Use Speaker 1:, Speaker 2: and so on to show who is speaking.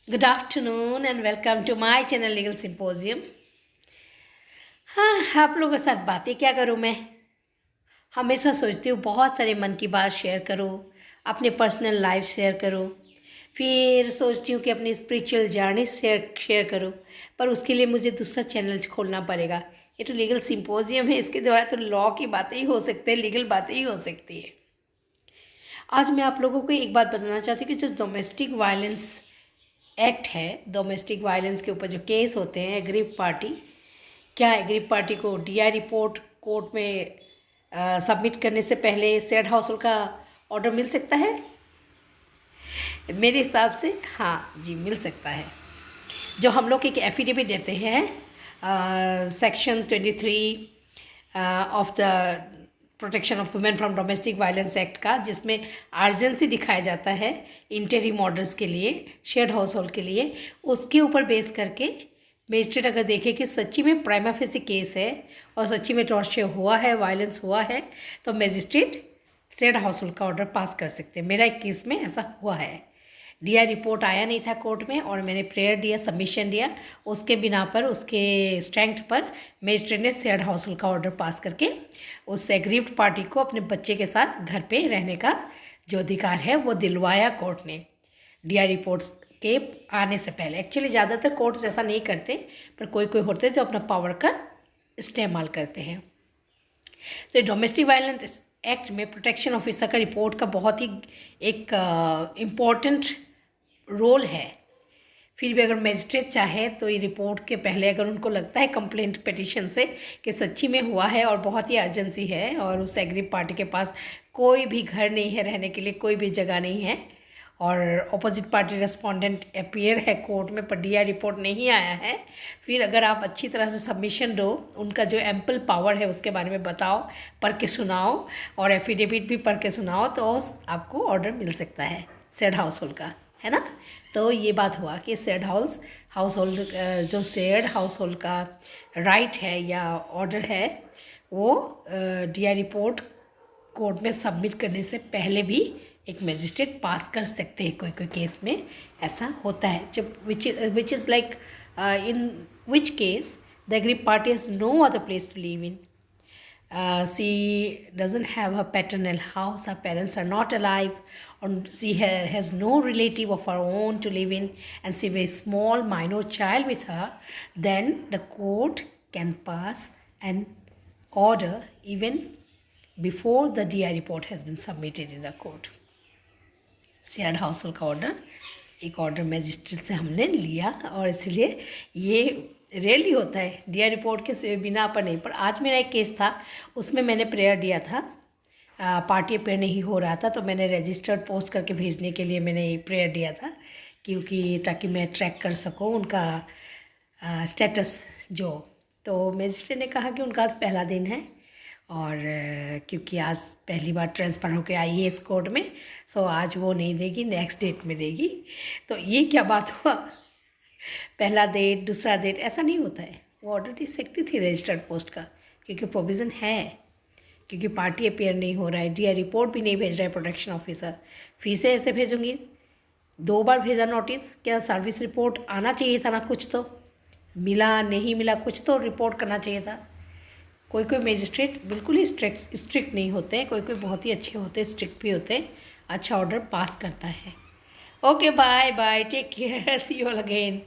Speaker 1: Good afternoon and welcome to my channel Legal Symposium। हाँ, आप लोगों के साथ बातें क्या करूँ मैं। हमेशा सोचती हूँ बहुत सारे मन की बात शेयर करूँ, अपने पर्सनल लाइफ शेयर करूँ, फिर सोचती हूँ कि अपनी स्पिरिचुअल जर्नी शेयर करूँ, पर उसके लिए मुझे दूसरा चैनल खोलना पड़ेगा। ये तो लीगल सिंपोजियम है, इसके द्वारा तो लॉ की बातें ही हो सकती है, लीगल बातें ही हो सकती है। आज मैं आप लोगों को एक बात बताना चाहती हूँ कि जो डोमेस्टिक वायलेंस एक्ट है, डोमेस्टिक वायलेंस के ऊपर जो केस होते हैं एग्रीव पार्टी, क्या एग्रीव पार्टी को डीआई रिपोर्ट कोर्ट में सबमिट करने से पहले सेड हाउस होल्ड का ऑर्डर मिल सकता है? मेरे हिसाब से हाँ जी, मिल सकता है। जो हम लोग एक एफिडेविट देते हैं section 23 of the protection of women from domestic violence act का, जिसमें अर्जेंसी दिखाया जाता है इंटरिम ऑर्डर्स के लिए, शेयर्ड हाउस होल्ड के लिए, उसके ऊपर बेस करके मजिस्ट्रेट अगर देखे कि सच्ची में प्राइमा फेसी केस है और सच्ची में टॉर्चर हुआ है, वायलेंस हुआ है, तो मजिस्ट्रेट शेयर्ड हाउस होल्ड का ऑर्डर पास कर सकते हैं। मेरा एक केस में ऐसा हुआ है। डीआई रिपोर्ट आया नहीं था कोर्ट में और मैंने प्रेयर दिया, सबमिशन दिया, उसके बिना पर, उसके स्ट्रेंथ पर मजिस्ट्रेट ने शेयर्ड हाउस होल्ड का ऑर्डर पास करके उस एग्रीव्ड पार्टी को अपने बच्चे के साथ घर पे रहने का जो अधिकार है वो दिलवाया कोर्ट ने, डीआई रिपोर्ट्स के आने से पहले। एक्चुअली ज़्यादातर कोर्ट्स ऐसा नहीं करते, पर कोई कोई होते हैं जो अपना पावर का इस्तेमाल करते हैं। तो डोमेस्टिक वायलेंस एक्ट में प्रोटेक्शन ऑफिसर का रिपोर्ट का बहुत ही एक इम्पॉर्टेंट रोल है। फिर भी अगर मजिस्ट्रेट चाहे तो ये रिपोर्ट के पहले अगर उनको लगता है कंप्लेंट पिटीशन से कि सच्ची में हुआ है और बहुत ही अर्जेंसी है और उस एग्रीव पार्टी के पास कोई भी घर नहीं है, रहने के लिए कोई भी जगह नहीं है, और अपोजिट पार्टी रेस्पोंडेंट अपीयर है कोर्ट में पर डीआई रिपोर्ट नहीं आया है, फिर अगर आप अच्छी तरह से सबमिशन दो, उनका जो एम्पल पावर है उसके बारे में बताओ, पढ़ के सुनाओ और एफिडेविट भी पढ़ के सुनाओ, तो आपको ऑर्डर मिल सकता है शेयर्ड हाउस होल्ड का, है ना। तो ये बात हुआ कि शेयर्ड हाउस होल्ड जो शेयर्ड हाउस होल्ड का राइट है या ऑर्डर है वो डीआई रिपोर्ट कोर्ट में सबमिट करने से पहले भी एक मजिस्ट्रेट पास कर सकते हैं। कोई कोई केस में ऐसा होता है, जब which is like in which case the aggrieved party has no other place to live in. She doesn't have her paternal house, her parents are not alive, or she has no relative of her own to live in, and she has a small minor child with her, then the court can pass an order even before the DI report has been submitted in the court. Shared house hold का order, एक order magistrate से हमने लिया और इसलिए ये rarely होता है डीआई रिपोर्ट के बिना पर नहीं। पर आज मेरा एक केस था, उसमें मैंने प्रेयर दिया था, पार्टी अपेयर नहीं हो रहा था, तो मैंने रजिस्टर्ड पोस्ट करके भेजने के लिए मैंने प्रेयर दिया था, क्योंकि ताकि मैं ट्रैक कर सकूँ उनका स्टेटस जो। तो मजिस्ट्रेट ने कहा कि उनका आज पहला दिन है और क्योंकि आज पहली बार ट्रांसफ़र होकर आई है इस कोर्ट में, सो आज वो नहीं देगी, नेक्स्ट डेट में देगी। तो ये क्या बात हुआ, पहला डेट दूसरा डेट ऐसा नहीं होता है। वो ऑर्डर दे सकती थी रजिस्टर्ड पोस्ट का, क्योंकि प्रोविज़न है, क्योंकि पार्टी अपेयर नहीं हो रहा है, डीआई रिपोर्ट भी नहीं भेज रहा है प्रोटेक्शन ऑफिसर, फी से ऐसे भेजूँगी। 2 बार भेजा नोटिस, क्या सर्विस रिपोर्ट आना चाहिए था ना, कुछ तो मिला नहीं मिला, कुछ तो रिपोर्ट करना चाहिए था। कोई कोई मजिस्ट्रेट बिल्कुल ही स्ट्रिक्ट नहीं होते हैं, कोई कोई बहुत ही अच्छे होते हैं, स्ट्रिक्ट भी होते हैं, अच्छा ऑर्डर पास करता है। Okay, bye bye, take care, see you all again.